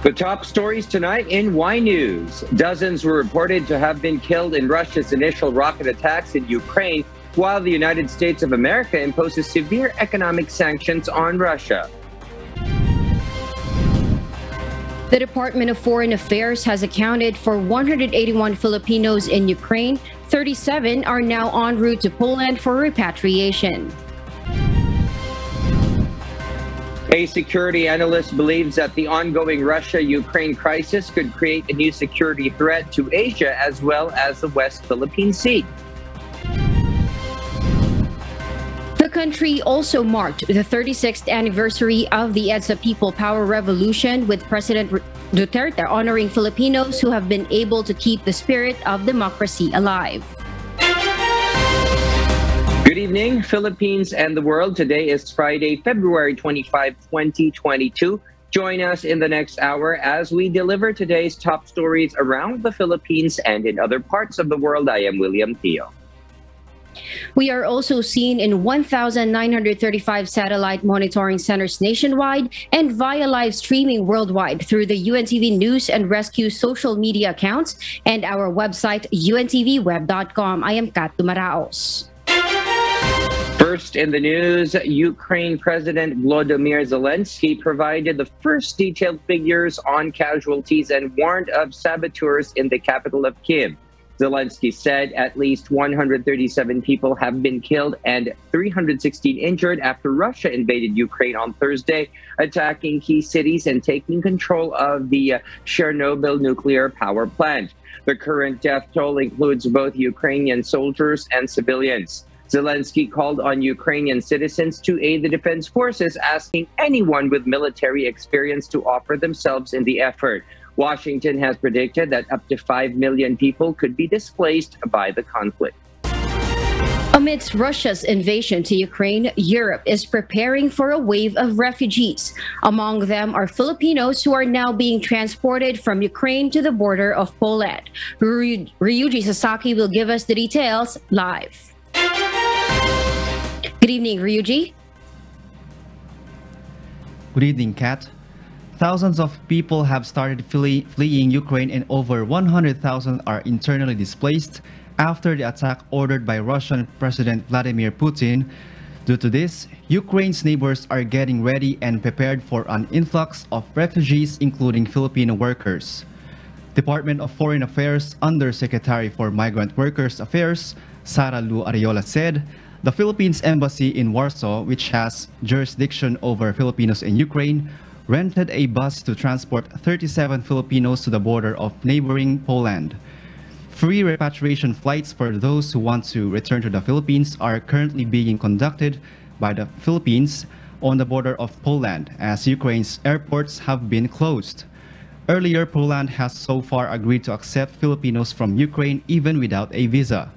The top stories tonight in Y News. Dozens were reported to have been killed in Russia's initial rocket attacks in Ukraine, while the United States of America imposes severe economic sanctions on Russia. The Department of Foreign Affairs has accounted for 181 Filipinos in Ukraine. 37 are now en route to Poland for repatriation. A security analyst believes that the ongoing Russia-Ukraine crisis could create a new security threat to Asia as well as the West Philippine Sea. The country also marked the 36th anniversary of the EDSA People Power Revolution, with President Duterte honoring Filipinos who have been able to keep the spirit of democracy alive. Good evening, Philippines and the world. Today is Friday, February 25, 2022. Join us in the next hour as we deliver today's top stories around the Philippines and in other parts of the world. I am William Theo. We are also seen in 1,935 satellite monitoring centers nationwide and via live streaming worldwide through the UNTV News and Rescue social media accounts and our website, untvweb.com. I am Kat Dumaraos. First in the news, Ukraine President Volodymyr Zelensky provided the first detailed figures on casualties and warned of saboteurs in the capital of Kyiv. Zelensky said at least 137 people have been killed and 316 injured after Russia invaded Ukraine on Thursday, attacking key cities and taking control of the Chernobyl nuclear power plant. The current death toll includes both Ukrainian soldiers and civilians. Zelensky called on Ukrainian citizens to aid the defense forces, asking anyone with military experience to offer themselves in the effort. Washington has predicted that up to 5 million people could be displaced by the conflict. Amidst Russia's invasion to Ukraine, Europe is preparing for a wave of refugees. Among them are Filipinos who are now being transported from Ukraine to the border of Poland. Ryuji Sasaki will give us the details live. Good evening, Ryuji. Good evening, Kat. Thousands of people have started fleeing Ukraine and over 100,000 are internally displaced after the attack ordered by Russian President Vladimir Putin. Due to this, Ukraine's neighbors are getting ready and prepared for an influx of refugees, including Filipino workers. Department of Foreign Affairs Undersecretary for Migrant Workers Affairs, Sara Lu Ariola, said the Philippines Embassy in Warsaw, which has jurisdiction over Filipinos in Ukraine, rented a bus to transport 37 Filipinos to the border of neighboring Poland. Free repatriation flights for those who want to return to the Philippines are currently being conducted by the Philippines on the border of Poland, as Ukraine's airports have been closed. Earlier, Poland has so far agreed to accept Filipinos from Ukraine even without a visa.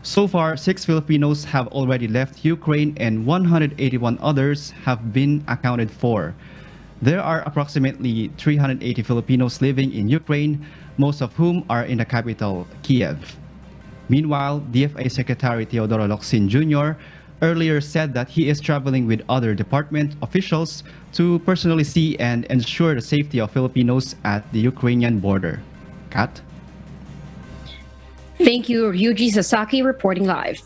So far, 6 Filipinos have already left Ukraine and 181 others have been accounted for. There are approximately 380 Filipinos living in Ukraine, most of whom are in the capital, Kiev. Meanwhile, DFA Secretary Teodoro Locsin Jr. earlier said that he is traveling with other department officials to personally see and ensure the safety of Filipinos at the Ukrainian border. Kat? Thank you, Ryuji Sasaki, reporting live.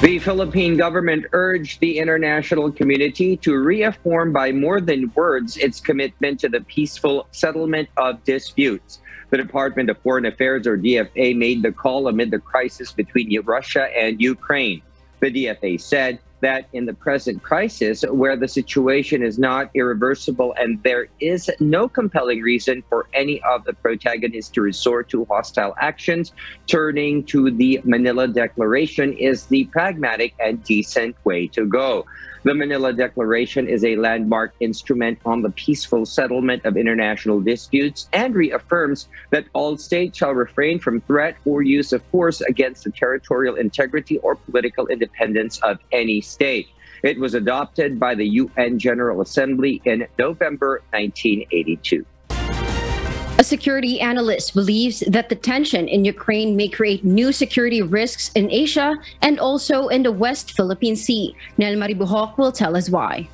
The Philippine government urged the international community to reaffirm by more than words its commitment to the peaceful settlement of disputes. The Department of Foreign Affairs, or DFA, made the call amid the crisis between Russia and Ukraine. The DFA said that in the present crisis, where the situation is not irreversible and there is no compelling reason for any of the protagonists to resort to hostile actions, turning to the Manila Declaration is the pragmatic and decent way to go. The Manila Declaration is a landmark instrument on the peaceful settlement of international disputes and reaffirms that all states shall refrain from threat or use of force against the territorial integrity or political independence of any state. It was adopted by the UN General Assembly in November 1982. A security analyst believes that the tension in Ukraine may create new security risks in Asia and also in the West Philippine Sea. Nel Maribuhok will tell us why.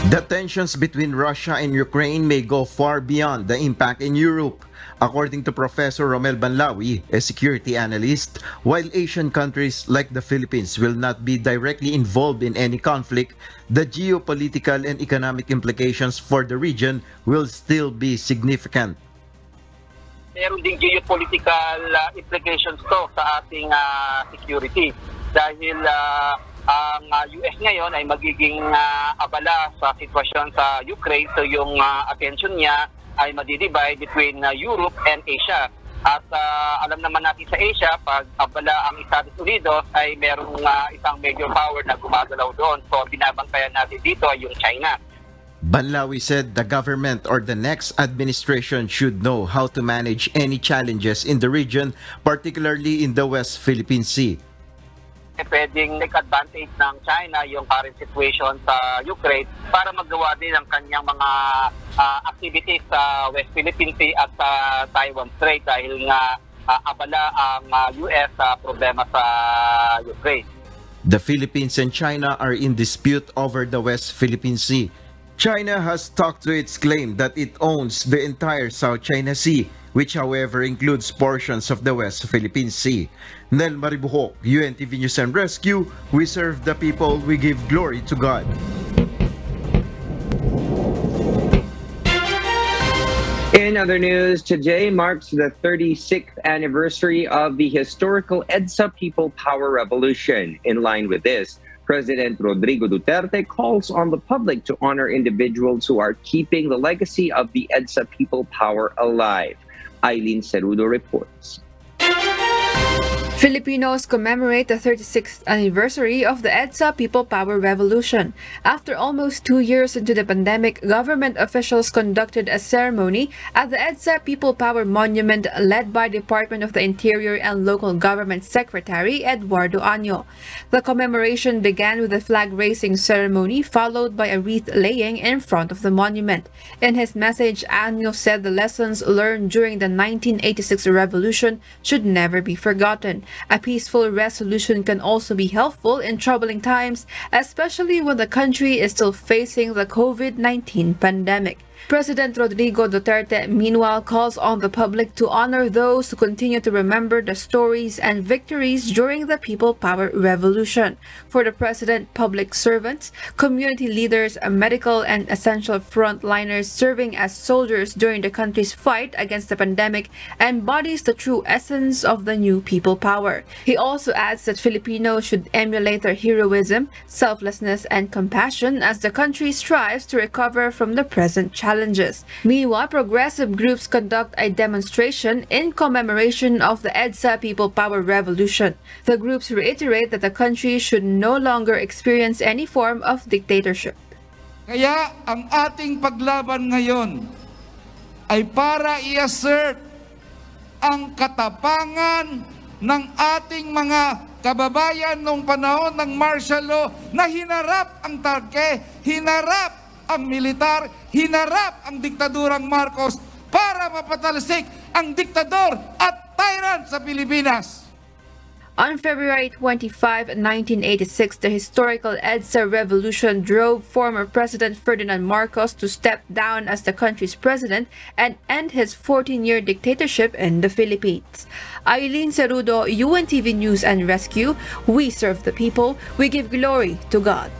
The tensions between Russia and Ukraine may go far beyond the impact in Europe. According to Professor Romel Banlawi, a security analyst, while Asian countries like the Philippines will not be directly involved in any conflict, the geopolitical and economic implications for the region will still be significant. Meron ding geopolitical implications to sa ating security dahil ang US ngayon ay magiging abala sa sitwasyon sa Ukraine, so yung attention niya ay madidivide between Europe and Asia. At alam naman natin sa Asia, pag abala ang Estados Unidos ay merong isang major power na gumagalaw doon. So binabantayan natin dito ay yung China. Banlawi said the government or the next administration should know how to manage any challenges in the region, particularly in the West Philippine Sea. Pwedeng take advantage ng China yung current situation sa Ukraine para magawa din ang kanyang mga activities sa West Philippine Sea at sa Taiwan Strait dahil nga abala ang US sa problema sa Ukraine. The Philippines and China are in dispute over the West Philippine Sea. China has stuck to its claim that it owns the entire South China Sea, which however includes portions of the West Philippine Sea. Nel Maribuhok, UNTV News and Rescue, we serve the people, we give glory to God. In other news, today marks the 36th anniversary of the historical EDSA People Power Revolution. In line with this, President Rodrigo Duterte calls on the public to honor individuals who are keeping the legacy of the EDSA People Power alive. Eileen Cerudo reports. Filipinos commemorate the 36th anniversary of the EDSA People Power Revolution. After almost 2 years into the pandemic, government officials conducted a ceremony at the EDSA People Power Monument led by Department of the Interior and Local Government Secretary Eduardo Año. The commemoration began with a flag-raising ceremony followed by a wreath-laying in front of the monument. In his message, Año said the lessons learned during the 1986 revolution should never be forgotten. A peaceful resolution can also be helpful in troubling times, especially when the country is still facing the COVID-19 pandemic. President Rodrigo Duterte, meanwhile, calls on the public to honor those who continue to remember the stories and victories during the People Power Revolution. For the president, public servants, community leaders, medical and essential frontliners serving as soldiers during the country's fight against the pandemic embodies the true essence of the new people power. He also adds that Filipinos should emulate their heroism, selflessness, and compassion as the country strives to recover from the present challenges. Meanwhile, progressive groups conduct a demonstration in commemoration of the EDSA People Power Revolution. The groups reiterate that the country should no longer experience any form of dictatorship. Kaya ang ating paglaban ngayon ay para i-assert ang katapangan ng ating mga kababayan noong panahon ng martial law na hinarap ang tarke, hinarap ang militar, hinarap ang diktadurang Marcos para mapatalsik ang diktador at tyrant sa Pilipinas. On February 25, 1986, the historical EDSA revolution drove former President Ferdinand Marcos to step down as the country's president and end his 14-year dictatorship in the Philippines. Eileen Cerudo, UNTV News and Rescue, we serve the people, we give glory to God.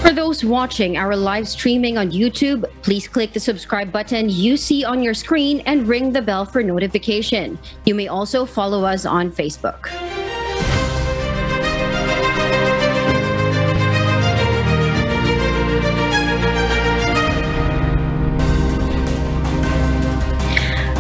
For those watching our live streaming on YouTube, please click the subscribe button you see on your screen and ring the bell for notification. You may also follow us on Facebook.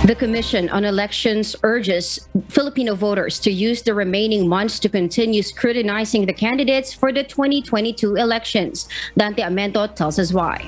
The Commission on Elections urges Filipino voters to use the remaining months to continue scrutinizing the candidates for the 2022 elections. Dante Amento tells us why.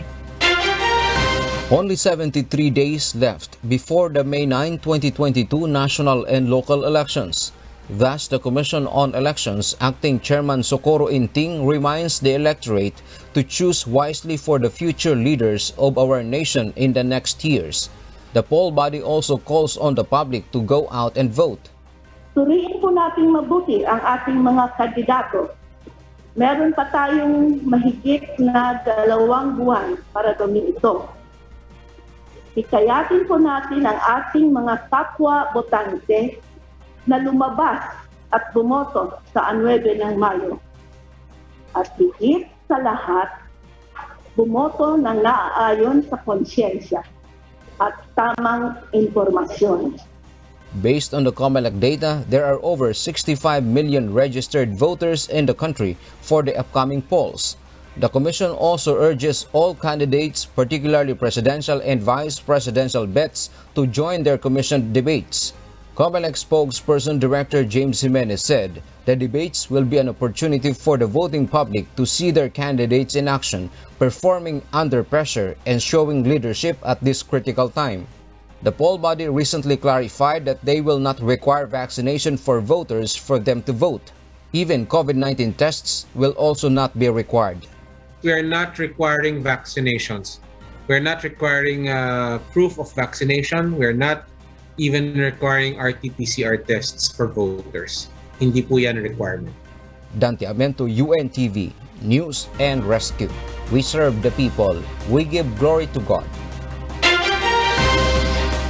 Only 73 days left before the May 9, 2022 national and local elections. Thus, the Commission on Elections Acting Chairman Socorro Inting reminds the electorate to choose wisely for the future leaders of our nation in the next years. The poll body also calls on the public to go out and vote. Suriin po natin mabuti ang ating mga kandidato Meron pa tayong mahigit na 2 buwan para gawin ito. Hikayatin po natin ang ating mga kapwa botante na lumabas at bumoto sa 9 ng Mayo. At higit sa lahat, bumoto ng naaayon sa konsyensya at tamang impormasyon. Based on the COMELEC data, there are over 65 million registered voters in the country for the upcoming polls. The Commission also urges all candidates, particularly presidential and vice presidential bets, to join their commission debates. COMELEC spokesperson Director James Jimenez said the debates will be an opportunity for the voting public to see their candidates in action, performing under pressure and showing leadership at this critical time. The poll body recently clarified that they will not require vaccination for voters for them to vote. Even COVID-19 tests will also not be required. We are not requiring vaccinations. We're not requiring proof of vaccination. We're not even requiring RT-PCR tests for voters. Hindi po yan requirement. Dante Amento, UNTV, News and Rescue. We serve the people. We give glory to God.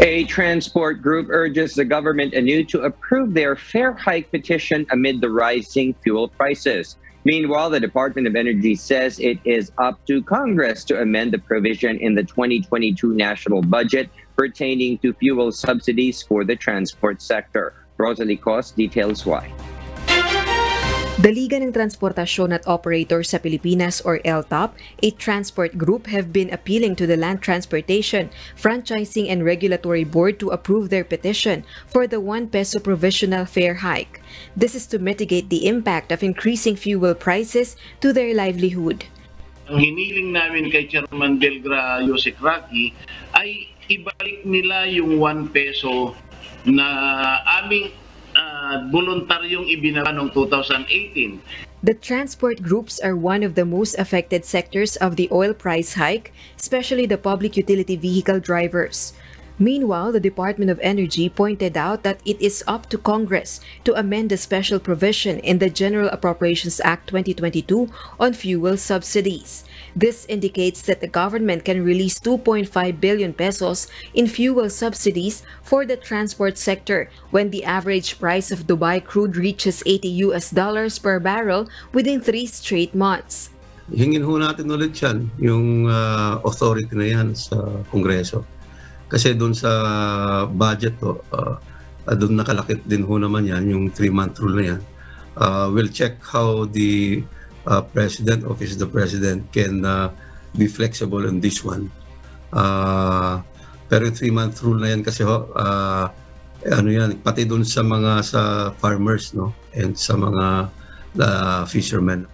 A transport group urges the government anew to approve their fare hike petition amid the rising fuel prices. Meanwhile, the Department of Energy says it is up to Congress to amend the provision in the 2022 national budget pertaining to fuel subsidies for the transport sector. Rosalie Cos details why. The Liga ng Transportasyon at Operators sa Pilipinas or LTOP, a transport group, have been appealing to the Land Transportation, Franchising and Regulatory Board to approve their petition for the 1 peso provisional fare hike. This is to mitigate the impact of increasing fuel prices to their livelihood. Ang hiniling namin kay Chairman Delgra Yosek Raki ay ibalik nila yung 1 peso na aming voluntaryong ibinaba noong 2018. The transport groups are one of the most affected sectors of the oil price hike, especially the public utility vehicle drivers. Meanwhile, the Department of Energy pointed out that it is up to Congress to amend the special provision in the General Appropriations Act 2022 on fuel subsidies. This indicates that the government can release 2.5 billion pesos in fuel subsidies for the transport sector when the average price of Dubai crude reaches $80 per barrel within 3 straight months. Hingin ho natin ulit yan, yung authority na yan sa Kongreso. Kasi doon sa budget doon nakalakit din ho naman yan, yung 3-month rule na yan. We'll check how the President, Office of the President can be flexible on this one. Pero 3-month rule na yan kasi ano yan, pati doon sa mga farmers, no, and sa mga fishermen.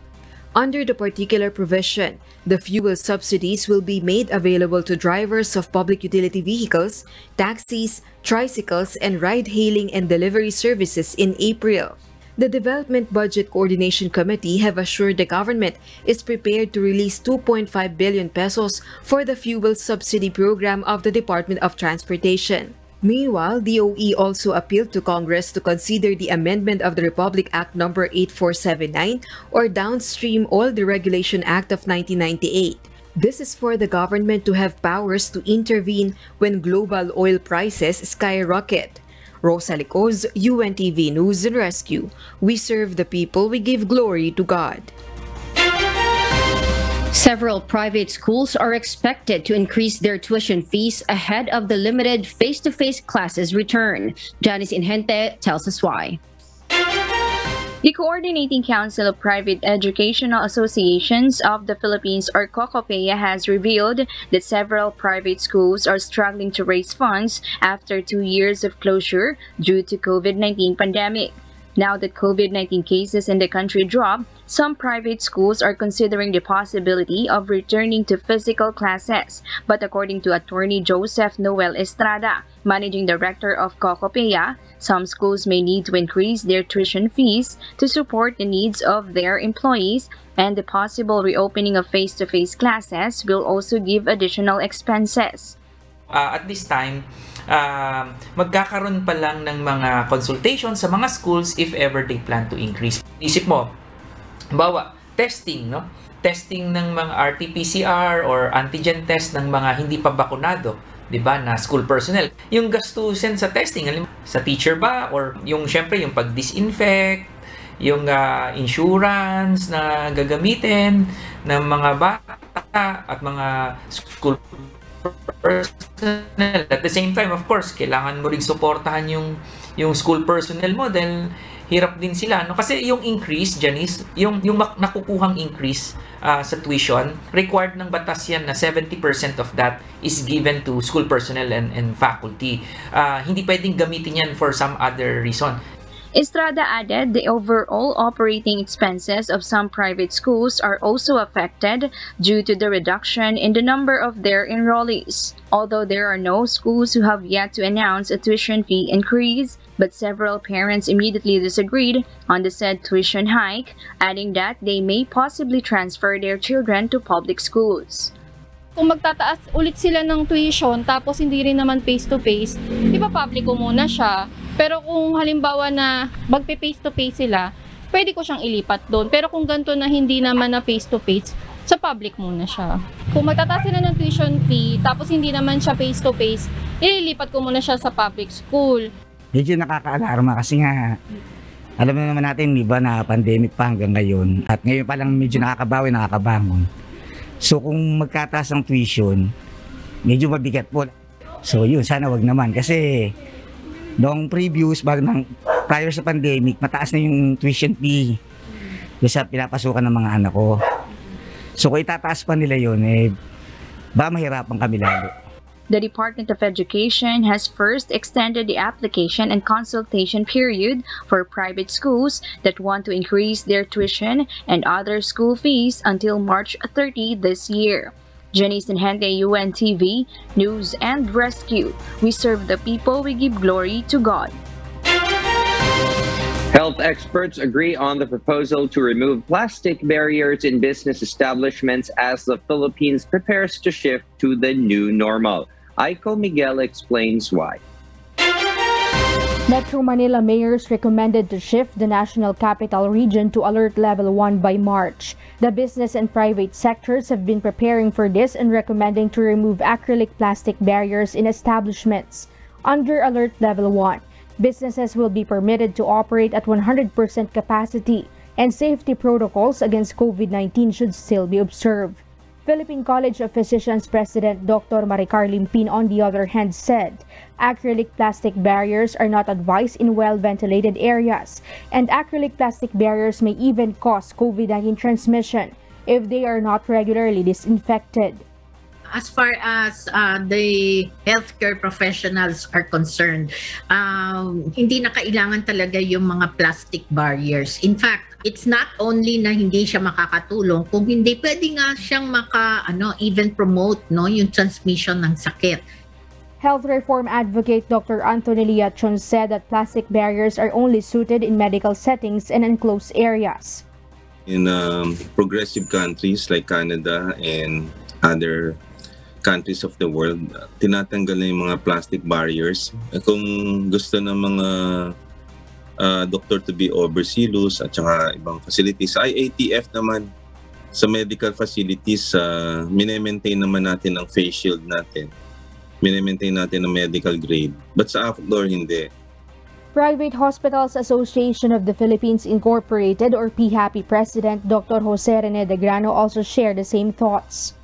Under the particular provision, the fuel subsidies will be made available to drivers of public utility vehicles, taxis, tricycles, and ride-hailing and delivery services in April. The Development Budget Coordination Committee have assured the government is prepared to release 2.5 billion pesos for the fuel subsidy program of the Department of Transportation. Meanwhile, DOE also appealed to Congress to consider the amendment of the Republic Act No. 8479 or Downstream Oil Deregulation Act of 1998. This is for the government to have powers to intervene when global oil prices skyrocket. Rosalie Cos, UNTV News and Rescue. We serve the people, we give glory to God. Several private schools are expected to increase their tuition fees ahead of the limited face-to-face classes return. Janice Inhente tells us why. The Coordinating Council of Private Educational Associations of the Philippines, or COCOPEA, has revealed that several private schools are struggling to raise funds after 2 years of closure due to COVID-19 pandemic. Now that COVID-19 cases in the country drop, some private schools are considering the possibility of returning to physical classes. But according to Attorney Joseph Noel Estrada, Managing Director of COCOPEA, some schools may need to increase their tuition fees to support the needs of their employees, and the possible reopening of face-to-face classes will also give additional expenses. At this time, magkakaroon pa lang ng mga consultation sa mga schools if ever they plan to increase. Isip mo, bawa, testing, no? Testing ng mga RT-PCR or antigen test ng mga hindi pa bakunado, 'di ba, na school personnel. Yung gastusin sa testing, sa teacher ba or yung syempre yung pag-disinfect, yung insurance na gagamitin ng mga bata at mga school personnel. At the same time, of course, kailangan mo ring suportahan yung school personnel mo dahil hirap din sila, no? Kasi yung increase, Janice, yung nakukuhang increase sa tuition, required ng batas yan na 70% of that is given to school personnel and faculty. Hindi pwedeng gamitin yan for some other reason. Estrada added the overall operating expenses of some private schools are also affected due to the reduction in the number of their enrollees. Although there are no schools who have yet to announce a tuition fee increase, but several parents immediately disagreed on the said tuition hike, adding that they may possibly transfer their children to public schools. Kung magtataas ulit sila ng tuition tapos hindi rin naman face-to-face, ipa-public ko muna siya. Pero kung halimbawa na magpe-face-to-face sila, pwede ko siyang ilipat doon. Pero kung ganito na hindi naman na face-to-face, sa public muna siya. Kung magtataas sila ng tuition fee tapos hindi naman siya face-to-face, ililipat ko muna siya sa public school. Medyo nakaka-alarma kasi nga, alam naman natin, di ba, na pandemic pa hanggang ngayon. At ngayon pa lang medyo nakakabawi, nakakabangon. So kung magkataas ang tuition, medyo mabigat po. So yun, sana wag naman. Kasi noong previous, prior sa pandemic, mataas na yung tuition fee sa pinapasukan ng mga anak ko. So kung itataas pa nila yun, ba mahirapan kami lalo. The Department of Education has first extended the application and consultation period for private schools that want to increase their tuition and other school fees until March 30 this year. Janice Hente, UNTV, News and Rescue. We serve the people, we give glory to God. Health experts agree on the proposal to remove plastic barriers in business establishments as the Philippines prepares to shift to the new normal. Aiko Miguel explains why. Metro Manila mayors recommended to shift the National Capital Region to Alert Level 1 by March. The business and private sectors have been preparing for this and recommending to remove acrylic plastic barriers in establishments. Under Alert Level 1, businesses will be permitted to operate at 100% capacity, and safety protocols against COVID-19 should still be observed. Philippine College of Physicians President Dr. Maricar Limpin, on the other hand, said acrylic plastic barriers are not advised in well-ventilated areas, and acrylic plastic barriers may even cause COVID-19 transmission if they are not regularly disinfected. As far as the healthcare professionals are concerned, hindi na kailangan talaga yung mga plastic barriers. In fact, it's not only na hindi siya makakatulong, kung hindi pwede nga siyang even promote yung transmission ng sakit. Health reform advocate Dr. Anthony Liachon said that plastic barriers are only suited in medical settings and enclosed areas. In progressive countries like Canada and other countries of the world, tinatanggal na yung mga plastic barriers. Kung gusto ng mga doctor to be overzealous at saka ibang facilities, IATF naman sa medical facilities, minemaintain naman natin ang face shield natin. Minemaintain natin ang medical grade. But sa outdoor, hindi. Private Hospitals Association of the Philippines Incorporated or PHAPI President Dr. Jose Rene de Grano also shared the same thoughts.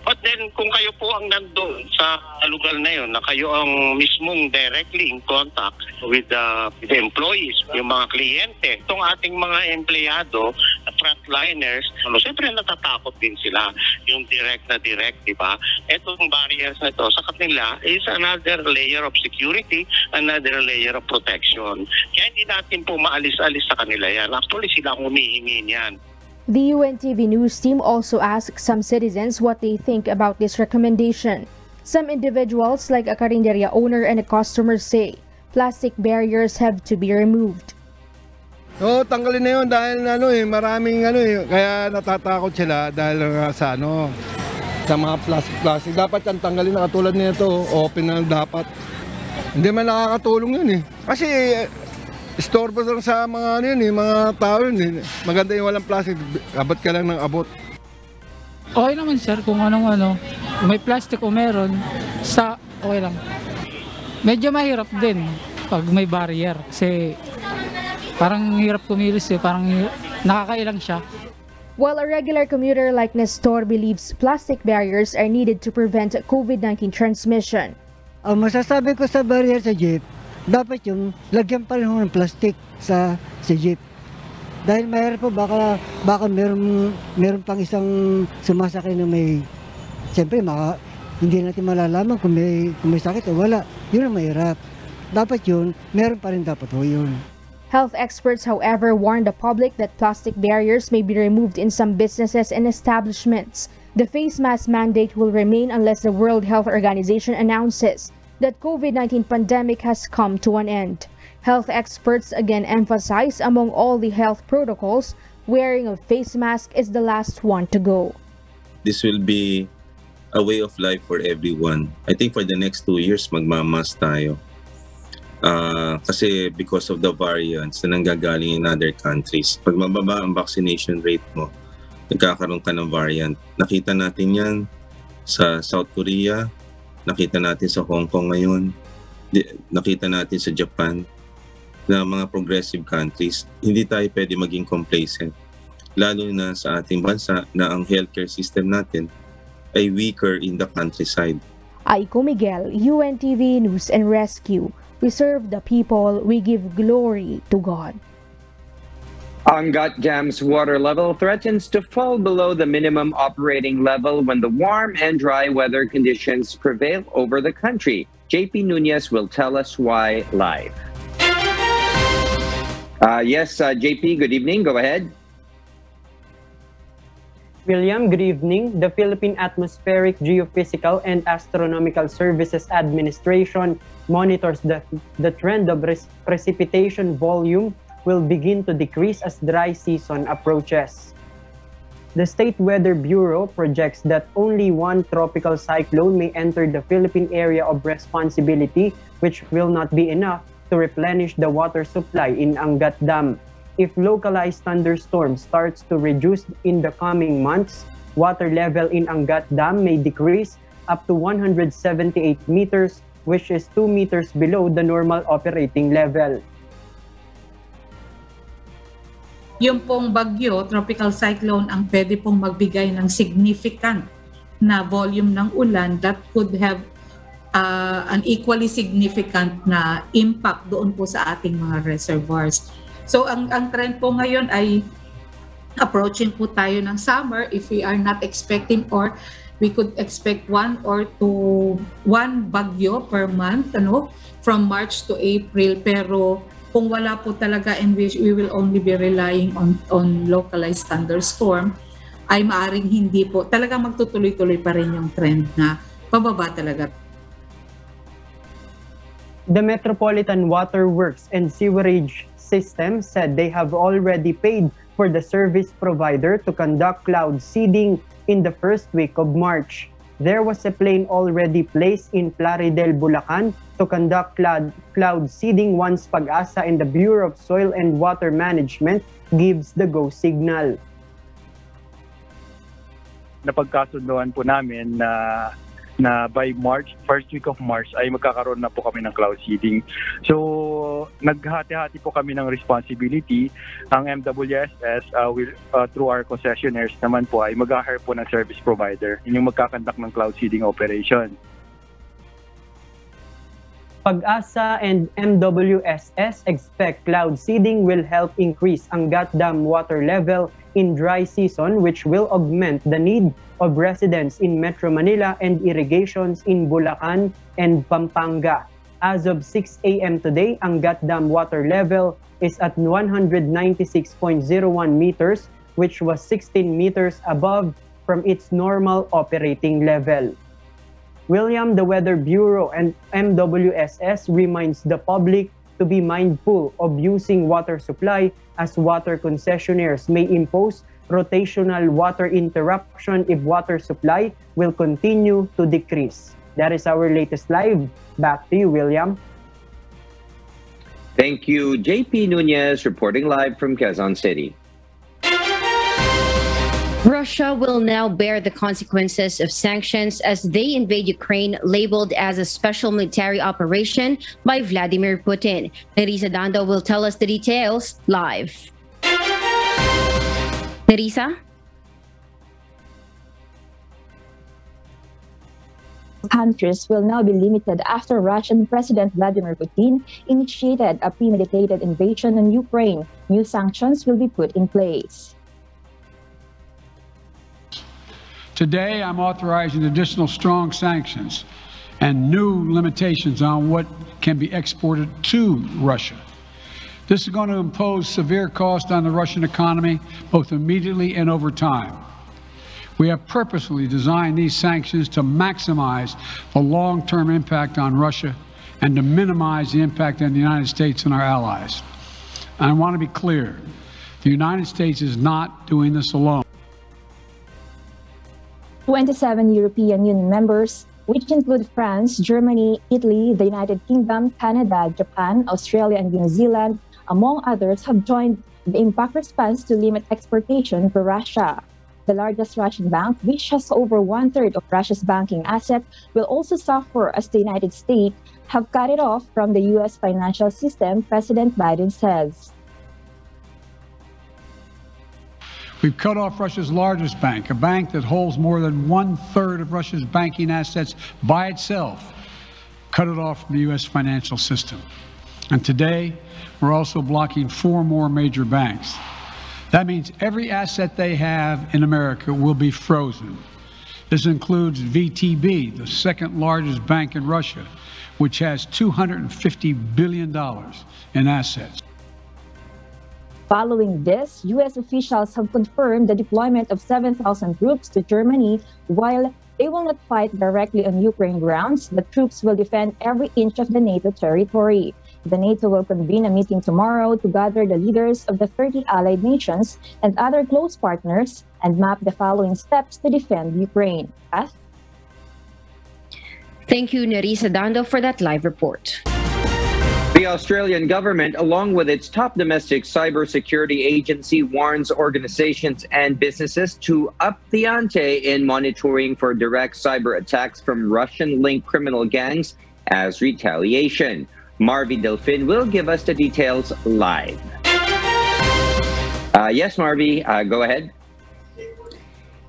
But then kung kayo po ang nandun sa lugar na yun, na kayo ang mismong directly in contact with the employees, yung mga kliyente, itong ating mga empleyado, frontliners, siyempre natatakot din sila yung direct, di ba? Itong barriers na ito sa kanila is another layer of security, another layer of protection. Kaya hindi natin po maalis-alis sa kanila yan. Actually, sila ang humihingi niyan. The UNTV News team also asked some citizens what they think about this recommendation. Some individuals, like a karinderya owner and a customer, say plastic barriers have to be removed. Tanggalin na yun dahil maraming kaya natatakot sila dahil sa mga plastic. Dapat yan tanggalin na katulad nito, open na dapat. Hindi man nakakatulong yun eh. Kasi Istorbo lang sa mga ano yun, mga tao yun. Maganda yung walang plastic, abot ka lang ng abot. Okay naman sir, kung anong may plastic o meron, okay lang. Medyo mahirap din pag may barrier kasi parang hirap kumilos parang nakakailang siya. While a regular commuter like Nestor believes plastic barriers are needed to prevent COVID-19 transmission. Ang masasabi ko sa barrier sa jeep, dapat yung lagyan pa rin ng plastic sa jeep. Dahil mahirap po, baka meron pang isang sumasakay na may, siyempre hindi natin malalaman kung may sakit o wala. Yun ang mahirap. Dapat yun, meron pa rin dapat ho yun. Health experts, however, warn the public that plastic barriers may be removed in some businesses and establishments. The face mask mandate will remain unless the World Health Organization announces that COVID-19 pandemic has come to an end. Health experts again emphasize among all the health protocols, wearing a face mask is the last one to go. This will be a way of life for everyone. I think for the next 2 years, magmamask tayo. Kasi because of the variants na nanggagaling in other countries. Pag mababa ang vaccination rate mo, nagkakaroon ka ng variant. Nakita natin yan sa South Korea, nakita natin sa Hong Kong ngayon, nakita natin sa Japan, na mga progressive countries. Hindi tayo pwede maging complacent. Lalo na sa ating bansa na ang healthcare system natin ay weaker in the countryside. Aiko Miguel, UNTV News and Rescue. We serve the people, we give glory to God. Angat Dam's water level threatens to fall below the minimum operating level when the warm and dry weather conditions prevail over the country. JP Nunez will tell us why live. JP, good evening. Go ahead. William, good evening. The Philippine Atmospheric, Geophysical, and Astronomical Services Administration monitors the trend of precipitation volume will begin to decrease as dry season approaches. The State Weather Bureau projects that only one tropical cyclone may enter the Philippine area of responsibility, which will not be enough to replenish the water supply in Angat Dam. If localized thunderstorms starts to reduce in the coming months, water level in Angat Dam may decrease up to 178 meters, which is 2 meters below the normal operating level. Yung pong bagyo, tropical cyclone, ang pwede pong magbigay ng significant na volume ng ulan that could have an equally significant na impact doon po sa ating mga reservoirs. So ang trend po ngayon ay approaching po tayo ng summer if we are not expecting, or we could expect 1 or 2 bagyo per month from March to April, pero kung wala po talaga and we will only be relying on localized thunderstorm, ay maaring hindi po talaga magtutuloy-tuloy pa rin yung trend na pababa talaga. The Metropolitan Water Works and Sewerage System said they have already paid for the service provider to conduct cloud seeding in the first week of March. There was a plane already placed in Plaridel, Bulacan to conduct cloud seeding once Pag-asa and the Bureau of Soil and Water Management gives the go signal. Napagkasunduan po namin na by March, first week of March ay magkakaroon na po kami ng cloud seeding. So naghati-hati po kami ng responsibility. Ang MWSS will, through our concessionaires naman po ay mag-hire po ng service provider. Yun yung magkakandak ng cloud seeding operation. Pag-asa and MWSS expect cloud seeding will help increase Angat Dam water level in dry season, which will augment the need of residents in Metro Manila and irrigations in Bulacan and Pampanga. As of 6 a.m. today, Angat Dam water level is at 196.01 meters, which was 16 meters above from its normal operating level. William, the Weather Bureau and MWSS reminds the public to be mindful of using water supply, as water concessionaires may impose rotational water interruption if water supply will continue to decrease. That is our latest live. Back to you, William. Thank you, JP Nunez, reporting live from Quezon City. Russia will now bear the consequences of sanctions as they invade Ukraine, labeled as a special military operation by Vladimir Putin. Nerissa Dando will tell us the details live. Nerissa? Countries will now be limited after Russian President Vladimir Putin initiated a premeditated invasion on Ukraine. New sanctions will be put in place. Today, I'm authorizing additional strong sanctions and new limitations on what can be exported to Russia. This is going to impose severe cost on the Russian economy, both immediately and over time. We have purposely designed these sanctions to maximize the long-term impact on Russia and to minimize the impact on the United States and our allies. And I want to be clear, the United States is not doing this alone. 27 European Union members, which include France, Germany, Italy, the United Kingdom, Canada, Japan, Australia, and New Zealand, among others, have joined the impact response to limit exportation to Russia. The largest Russian bank, which has over one-third of Russia's banking assets, will also suffer as the United States have cut it off from the U.S. financial system, President Biden says. We've cut off Russia's largest bank, a bank that holds more than one-third of Russia's banking assets by itself, cut it off from the U.S. financial system. And today, we're also blocking 4 more major banks. That means every asset they have in America will be frozen. This includes VTB, the second largest bank in Russia, which has $250 billion in assets. Following this, U.S. officials have confirmed the deployment of 7,000 troops to Germany. While they will not fight directly on Ukraine grounds, the troops will defend every inch of the NATO territory. The NATO will convene a meeting tomorrow to gather the leaders of the 30 allied nations and other close partners and map the following steps to defend Ukraine. Beth? Thank you, Nerissa Dando, for that live report. The Australian government, along with its top domestic cybersecurity agency, warns organizations and businesses to up the ante in monitoring for direct cyber attacks from Russian-linked criminal gangs as retaliation. Marvy Delfin will give us the details live. Yes, Marvy, go ahead.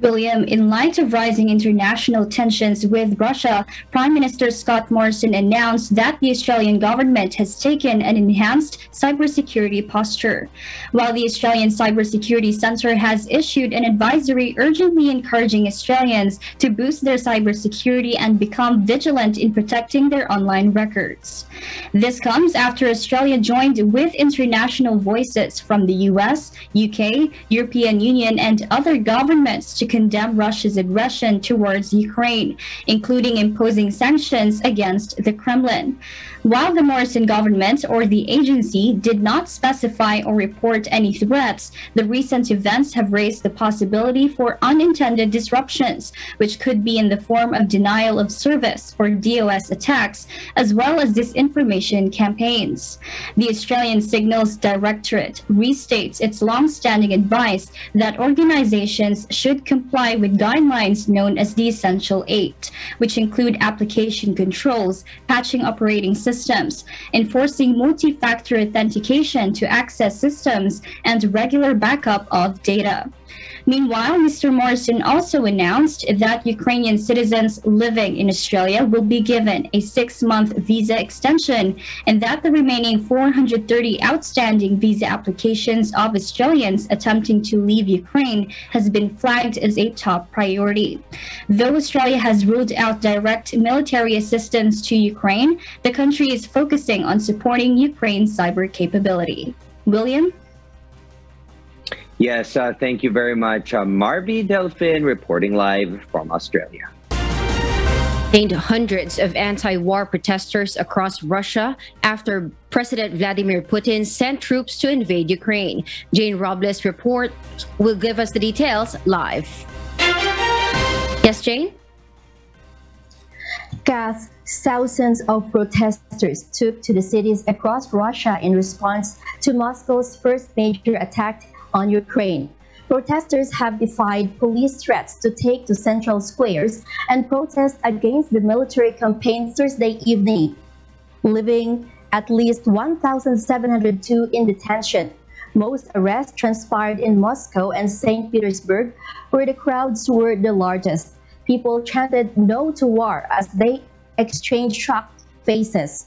William, in light of rising international tensions with Russia, Prime Minister Scott Morrison announced that the Australian government has taken an enhanced cybersecurity posture. While the Australian Cybersecurity Centre has issued an advisory urgently encouraging Australians to boost their cybersecurity and become vigilant in protecting their online records. This comes after Australia joined with international voices from the US, UK, European Union, and other governments to condemn Russia's aggression towards Ukraine, including imposing sanctions against the Kremlin. While the Morrison government or the agency did not specify or report any threats, the recent events have raised the possibility for unintended disruptions, which could be in the form of denial of service or DOS attacks, as well as disinformation campaigns. The Australian Signals Directorate restates its long-standing advice that organizations should comply with guidelines known as the Essential 8, which include application controls, patching operating systems, enforcing multi-factor authentication to access systems, and regular backup of data. Meanwhile, Mr. Morrison also announced that Ukrainian citizens living in Australia will be given a 6-month visa extension and that the remaining 430 outstanding visa applications of Australians attempting to leave Ukraine has been flagged as a top priority. Though Australia has ruled out direct military assistance to Ukraine, the country is focusing on supporting Ukraine's cyber capability. William? Yes, thank you very much. Marvy Delfin reporting live from Australia. And hundreds of anti-war protesters across Russia after President Vladimir Putin sent troops to invade Ukraine. Jane Robles report will give us the details live. Yes, Jane? Gas, thousands of protesters took to the cities across Russia in response to Moscow's first major attack on Ukraine. Protesters have defied police threats to take to central squares and protest against the military campaign Thursday evening, leaving at least 1,702 in detention. Most arrests transpired in Moscow and St. Petersburg, where the crowds were the largest. People chanted "No to war" as they exchanged shocked faces.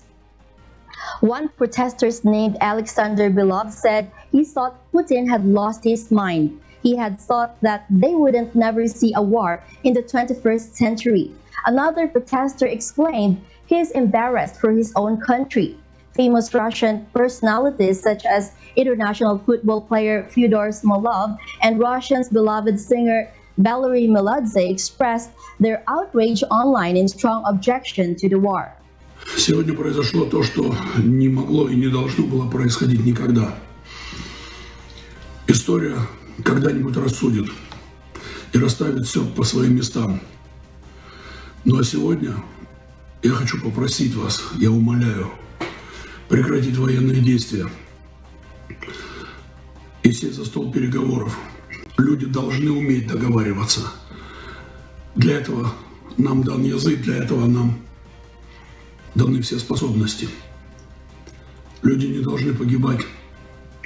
One protester named Alexander Belov said he thought Putin had lost his mind. He had thought that they wouldn't never see a war in the 21st century. Another protester explained he is embarrassed for his own country. Famous Russian personalities such as international football player Fyodor Smolov and Russia's beloved singer Valery Meladze expressed their outrage online in strong objection to the war. Сегодня произошло то, что не могло и не должно было происходить никогда. История когда-нибудь рассудит и расставит все по своим местам. Ну а сегодня я хочу попросить вас, я умоляю, прекратить военные действия и сесть за стол переговоров. Люди должны уметь договариваться. Для этого нам дан язык, для этого нам даны все способности. Люди не должны погибать.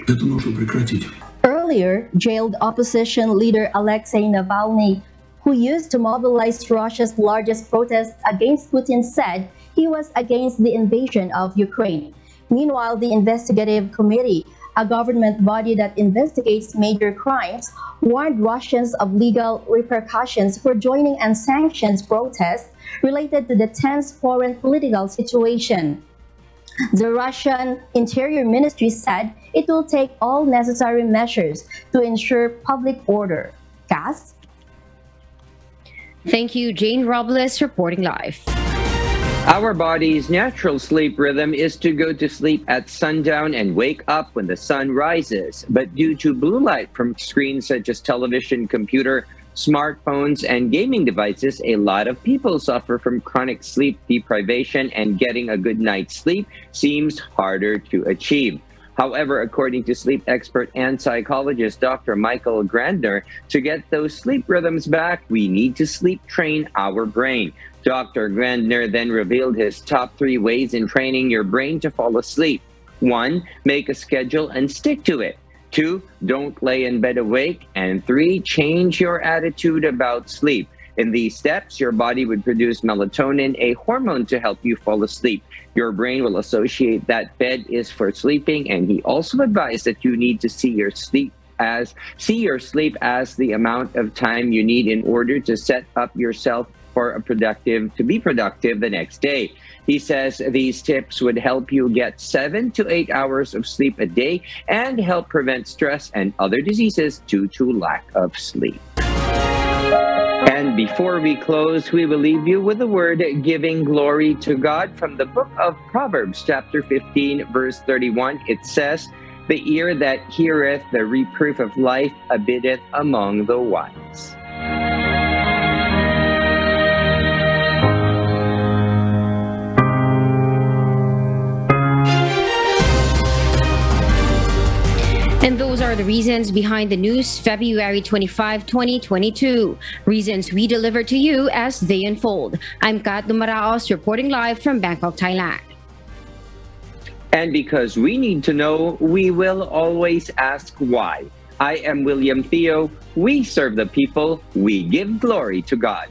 Это нужно прекратить. Earlier, jailed opposition leader Alexei Navalny, who used to mobilize Russia's largest protest against Putin, said he was against the invasion of Ukraine. Meanwhile, the Investigative Committee, a government body that investigates major crimes, warned Russians of legal repercussions for joining and sanctions protests related to the tense foreign political situation. The Russian Interior Ministry said it will take all necessary measures to ensure public order. Cass? Thank you, Jane Robles, reporting live. Our body's natural sleep rhythm is to go to sleep at sundown and wake up when the sun rises. But due to blue light from screens such as television, computer, smartphones, and gaming devices, a lot of people suffer from chronic sleep deprivation, and getting a good night's sleep seems harder to achieve. However, according to sleep expert and psychologist Dr. Michael Grandner, to get those sleep rhythms back, we need to sleep train our brain. Dr. Grandner then revealed his top 3 ways in training your brain to fall asleep. 1. Make a schedule and stick to it. 2. Don't lay in bed awake. And 3. Change your attitude about sleep. In these steps, your body would produce melatonin, a hormone to help you fall asleep. Your brain will associate that bed is for sleeping, and he also advised that you need to see your sleep as the amount of time you need in order to set up yourself to be productive the next day. He says these tips would help you get 7 to 8 hours of sleep a day and help prevent stress and other diseases due to lack of sleep. And before we close, we will leave you with the word giving glory to God from the book of Proverbs, chapter 15, verse 31. It says, "The ear that heareth the reproof of life abideth among the wise." And those are the reasons behind the news, February 25, 2022. Reasons we deliver to you as they unfold. I'm Kat Dumaraos, reporting live from Bangkok, Thailand. And because we need to know, we will always ask why. I am William Theo. We serve the people. We give glory to God.